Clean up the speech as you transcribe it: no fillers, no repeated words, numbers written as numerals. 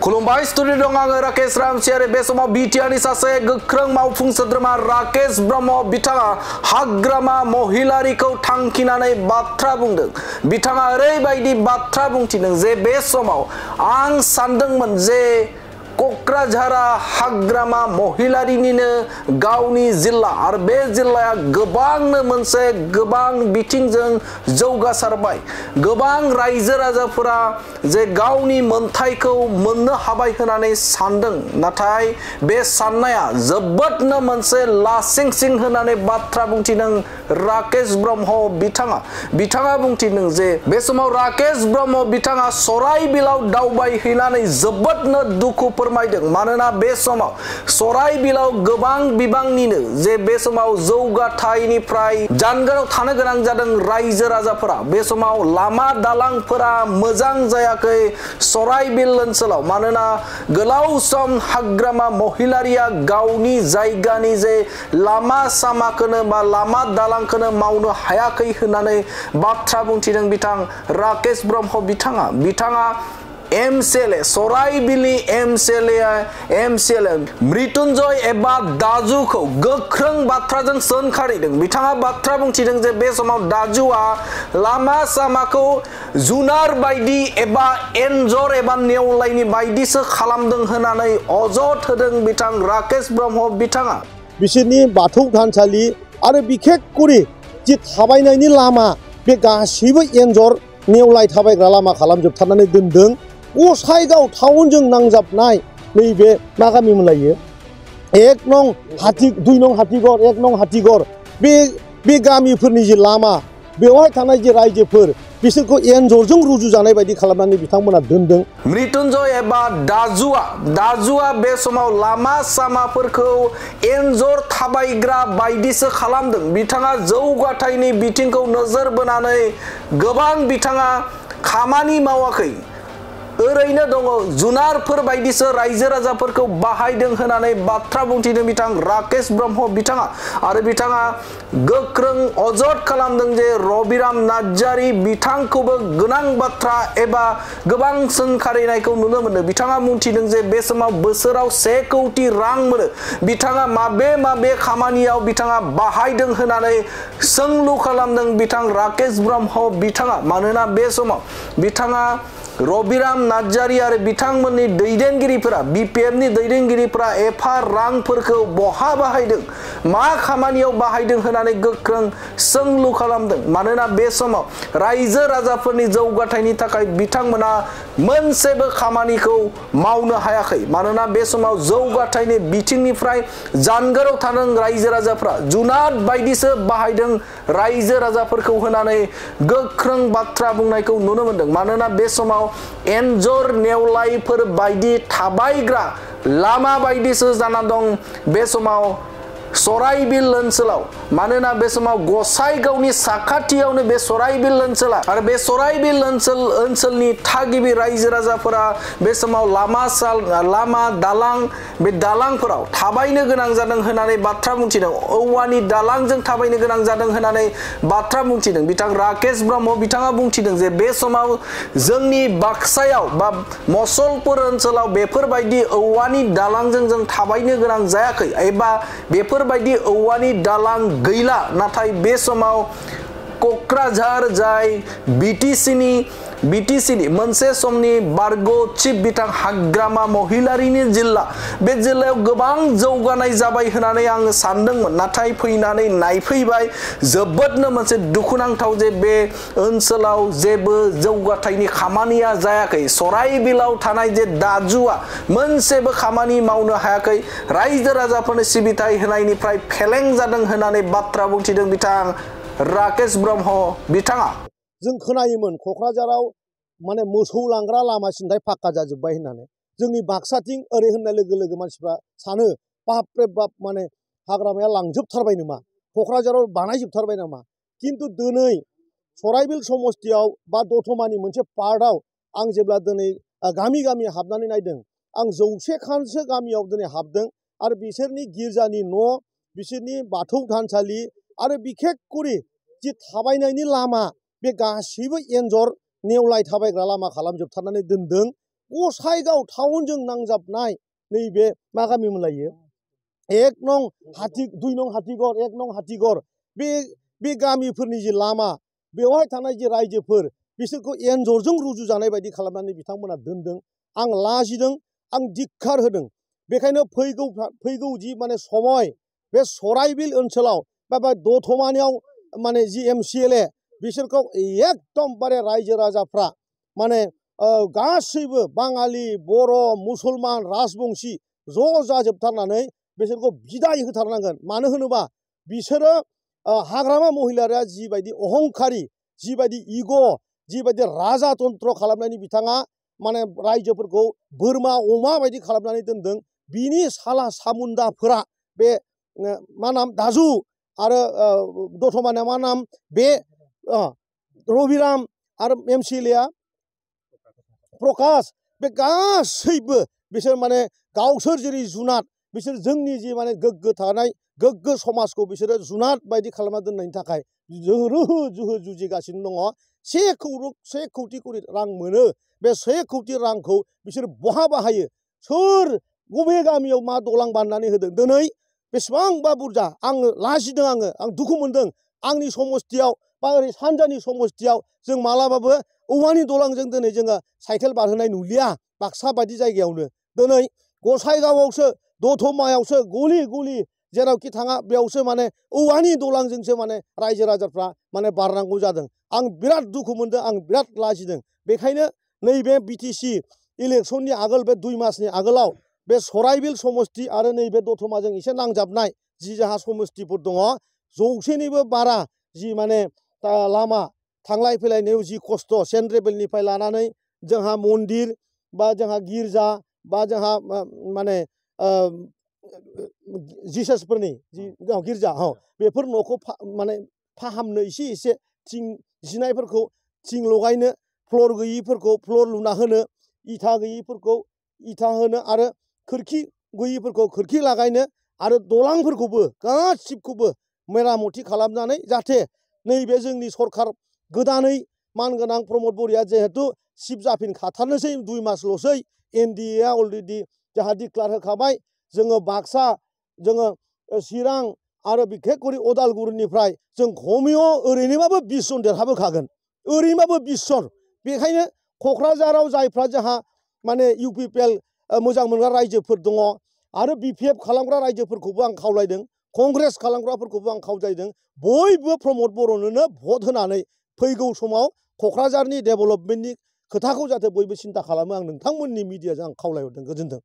खुलुमबाय स्टुडिअ दं आङो राकेश रामसियारि बे समाव बिटिआरनि सासे गोख्रों मावफुं सोद्रोमा राकेश ब्रह्म बिथाङा हाग्रामा महिलारिखौ थांखिनानै बाथ्रा बुंदों। बिथाङा ओरैबायदि बाथ्रा बुंथिदों जे बे समाव आं सानदोंमोन जे क'क्राझारा हाग्रामा महिलारिनिनो गावनि जिल्ला आरो बे जिल्लाया गोबांनो मोनसे गोबां बिथिंजों जौगासारबाय। गोबां रायजो राजाफोरा जे गावनि मोनथायखौ मोननो हाबाय होननानै सानदों, नाथाय बे साननाया जोबोदनो मोनसे लासिंसिं होननानै बाथ्रा बुंथिदों राकेश ब्रह्म बिथाङा बुंथिदों जे बे समाव राकेश ब्रह्म बिथाङा सराइबिलाव दावबायहैनानै जोबोदनो दुखु फोरमायदों। मानोना बे समाव सराइबिलाव गोबां बिबांनिनो जे बे समाव जौगाथायनिफ्राय जानगाराव थानो गोनां जादों रायजो राजाफोरा। बे समाव लामा दालांफोरा मोजां जायाखै सराइबिल ओनसोलाव, मानोना गोलाव सम हाग्रामा महिलारिया गावनि जायगानि जे लामा सामाखौनो बा लामा दालांखौनो मावनो हायाखै होननानै बाथ्रा बुंथिदों बिथां राकेश ब्रह्म बिथाङा एमसिएलए सराइबिलनि एमसिएलए मृत्युंजय एबा दाजुखौ गोख्रों बाथ्राजों सोंखारिदों। बिथाङा बाथ्रा बुंथिदों जे बे समाव दाजुआ लामा सामाखौ जुनार बायदि एबा एन्जर एबा नेवलायनि बायदिसो खालामदों होननानै अजद होदों बिथां राकेश ब्रह्म बिथाङा। बिसोरनि बाथौ थानसालि आरो बिखेखकरि जि थाबायनायनि लामा बे गासैबो एन्जर नेवलाय थाबायग्रा लामा खालामजोबथारनानै दोनदों। गसाइगाव टाउनजों नांजाबनाय नैबे मा गामिमोनलायो 1 नं हाथि 2 नं हाथिगर 1 नं हाथिगर बे गामिफोरनि जे लामा बेवहाय थानाय जे रायजोफोर बिसोरखौ एन्जरजों रुजुजानाय बायदि खालामनानै बिथांमोना दोनदों। मृत्युंजय एबा दाजुआ बे समाव लामा सामाफोरखौ एन्जर थाबायग्रा बायदिसो खालामदों। बिथाङा जौगाथायनि बिथिंखौ नोजोर बोनानै गोबां बिथाङा खामानि मावाखै, ओरैनो दङ जुनारफोर बायदिसो रायजो राजाफोरखौ बाहायदों होननानै बाथ्रा बुंथिदों बिथां राकेश ब्रह्म बिथाङा। आरो बिथाङा गोख्रों अजद खालामदों जे रबिराम नार्जारी बिथांखौबो गोनां बाथ्रा एबा गोबां सोंखारिनायखौ नुनो मोनो। बिथाङा बुंथिदों जे बे समाव बोसोराव 1 कौटि रां मोनो, बिथाङा माबे खामानियाव बिथाङा बाहायदों होननानै सोंलु खालामदों बिथां राकेश ब्रह्म बिथाङा। मानोना बे समाव बिथाङा रबिराम नार्जारी आरो बिथांमोननि दैदेनगिरिफोरा बिपिएफनि दैदेनगिरिफोरा एफा रांफोरखौ बहा बाहायदों, मा खामानियाव बाहायदों होननानै गोख्रों सोंलु खालामदों। मानोना बे समाव रायजो राजाफोरनि जौगाथायनि थाखाय बिथांमोना मोनसेबो खामानिखौ मावनो हायाखै। मानोना बे समाव जौगाथायनि बिथिंनिफ्राय जानगाराव थादों रायजो राजाफोरा, जुनार बायदिसो बाहायदों रायजो राजाफोरखौ होननानै गोख्रों बाथ्रा बुंनायखौ नुनो मोनदों। मानोना बे समाव एन्जर नेवलायफोर बायदि थाबायग्रा लामा बायदिसो जाना दं बे समाव सराइबिल ओनसोलाव। मानोना बे समाव गसाइगावनि साखाथियावनो बे सराइबिल ओनसोला आरो बे सराइबिल ओनसोलनि थागिबि रायजो राजाफोरा बे समाव लामा दालां बे दालांफोराव थाबायनो गोनां जादों होननानै बाथ्रा बुंथिदों। औवानि दालांजों थाबायनो गोनां जादों होननानै बाथ्रा बुंथिदों बिथां राकेश ब्रह्म बिथाङा बुंथिदों जे बे समाव जोंनि बाक्सायाव बा मसलपुर ओनसोलाव बेफोरबायदि औवानि दालांजों जों थाबायनो गोनां जायाखै एबा बेफोरबायदि औवानि दालां गैला। नाथाय बे समाव क'क्राझार जाय बिटिसिनि मोनसे समनि बारग' चिफ बिथां हाग्रामा महिलारिनि जिल्ला, बे जिल्लायाव गोबां जौगानाय जाबाय होननानै आङो सानदोंमोन, नाथाय फैनानै नायफैबाय जोबोदनो मोनसे दुखुनांथाव जे बे ओनसोलाव जेबो जौगाथायनि खामानिया जायाखै। सराइबिलाव थानाय जे दाजुआ मोनसेबो खामानि मावनो हायाखै, रायजो राजाफोरनो सिबिथाय होनायनिफ्राय फेलें जादों होननानै बाथ्रा बुंथिदों बिथां राकेश ब्रह्म बिथाङा। जों खोनायोमोन क'क्राझाराव माने मोसौ लांग्रा लामा सिन्थाय फाक्का जाजोब्बाय होननानै। जोंनि बाक्साथिं ओरै होननाय लोगो लोगो मानसिफ्रा सानो बाप रे बाप माने हाग्रामाया लांजोबथारबाय नामा, क'क्राझाराव बानायजोबथारबाय नामा। खिन्थु दिनै सराइबिल समस्तियाव बा दतमानि मोनसे पार्टआव आं जेब्ला दिनै गामि हाबनानै नायदों, आं 100 खानसो गामियाव दिनै हाबदों आरो बिसोरनि गिर्जानि न', बिसोरनि बाथौ थानसालि आरो बिखेखकरि जि थाबायनायनि लामा बे गासैबो एन्जर नेवलाय थाबायग्रा लामा खालामजोबथारनानै दोनदों। गसाइगाव टाउनजों नांजाबनाय नैबे मा गामिमोन लायो 1 नं हाथि 2 नं हाथिगर 1 नं हाथिगर बे गामिफोरनि जे लामा बेवहाय थानाय जे रायजोफोर बिसोरखौ एन्जरजों रुजुजानाय बायदि खालामनानै बिथांमोना दोनदों। आं लाजिदों, आं धिक्कार होदों। बेखायनो फैगौ जि माने समय बे सराइबिल ओनसोलाव बा दतमानियाव माने जि MCLA बिसोरखौ एकदमबारे रायजो राजाफ्रा माने गासैबो बाङालि बर' मुसलमान राजबंशी ज' जाजोबथारनानै बिसोरखौ बिदाय होथारनांगोन। मानो होनोबा बिसोरो हाग्रामा महिलारिया जिबायदि अहंखारि, जिबायदि इग', जिबायदि राजातन्त्र खालामनायनि बिथाङा माने रायजोफोरखौ बोरमा अमा बायदि खालामनानै दोनदों। बिनि साला सामुन्दाफोरा बे मा नाम दाजु आरो दतमानिया मा नाम बे रबिराम आरो MCLA प्रकाश बे गासैबो बिसोर माने गावसोर जेरै जुनाद बिसोर जोंनि जि माने गोग्गो थानाय गोग्गो समाजखौ बिसोरो जुनाद बायदि खालामना दोननायनि थाखाय जोहो जुजिगासिनो दङ। 1 कौटि रां मोनो। बे 1 कौटि रांखौ बिसोर बहा बाहायो? सोर बबे गामियाव मा दलां बानायनानै होदों? दिनै बेसेबांबा बुरजा आं लाजिदों, आं दुखु मोनदों। आंनि समस्थियाव बा ओरै सानजानि समस्थियाव जों मालाबाबो औवानि दलांजों दिनै जोङो साइकेल बारहोनाय नुलिया। बाक्सा बायदि जायगायावनो दिनै गसाइगावआवसो दतमायावसो गलि जेरावखि थाङा बेयावसो माने औवानि दलांजोंसो माने रायजो राजाफ्रा माने बारनांगौ जादों। आं बिराद दुखु मोनदों, आं बिराद लाजिदों। बेखायनो नैबे BTC इलेक्सननि आगोल बे 2 मासनि आगोलाव बे सराइबिल समस्ति आरो नैबे दतमाजों एसे नांजाबनाय जि जाहा समस्तिफोर दङ, 100निबो बारा जि माने लामा थांलाय फैलायनायाव जि खस्थ' सेन्ट्रेलनिफ्राय लानानै जोंहा मन्दिर बा जोंहा गिर्जा बा जोंहा माने जिसासफोरनि जि गिर्जा बेफोर न'खौ माने फाहामनो एसे थिं जिनायफोरखौ थिं लगायनो, फ्लर गैयिफोरखौ फ्लर लुना होनो, इथा गैयिफोरखौ इथा होनो आरो खोरखि गैयिफोरखौ खोरखि लागायनो आरो दलांफोरखौबो गासिबखौबो मेरामति खालामनानै जाहाथे नैबे जोंनि सरखार गोदानै मानगोनां प्रमद बर'आ जिहेतु चिफ जाफिनखाथारनोसै 2 मासल'सै NDA अलरेडि जोंहा डिक्लार होखाबाय। जोङो बाक्सा, जोङो चिरां आरो बिखेककरि अदालगुरिनिफ्राय जों खमैयाव ओरैनोबाबो 20 जन देरहाबोखागोन, ओरैनोबाबो 20 जन। बेखायनो क'क्राझाराव जायफ्रा जोंहा माने UPPL मोजां मोनग्रा रायजोफोर दङ आरो BPF खालामग्रा रायजोफोरखौबो आं खावलायदों, कंग्रेस खालामग्राफोरखौबो आं खावलायदों, बयबो प्रमद बर'नोनो भट होनानै फैगौ समाव क'क्राझारनि डेभेलपमेन्टनि खोथाखौ जाहाथे बयबो सिन्था खालामो। आं नोंथांमोननि मिडियाजों आं खावलायहरदों। गोजोन्थों।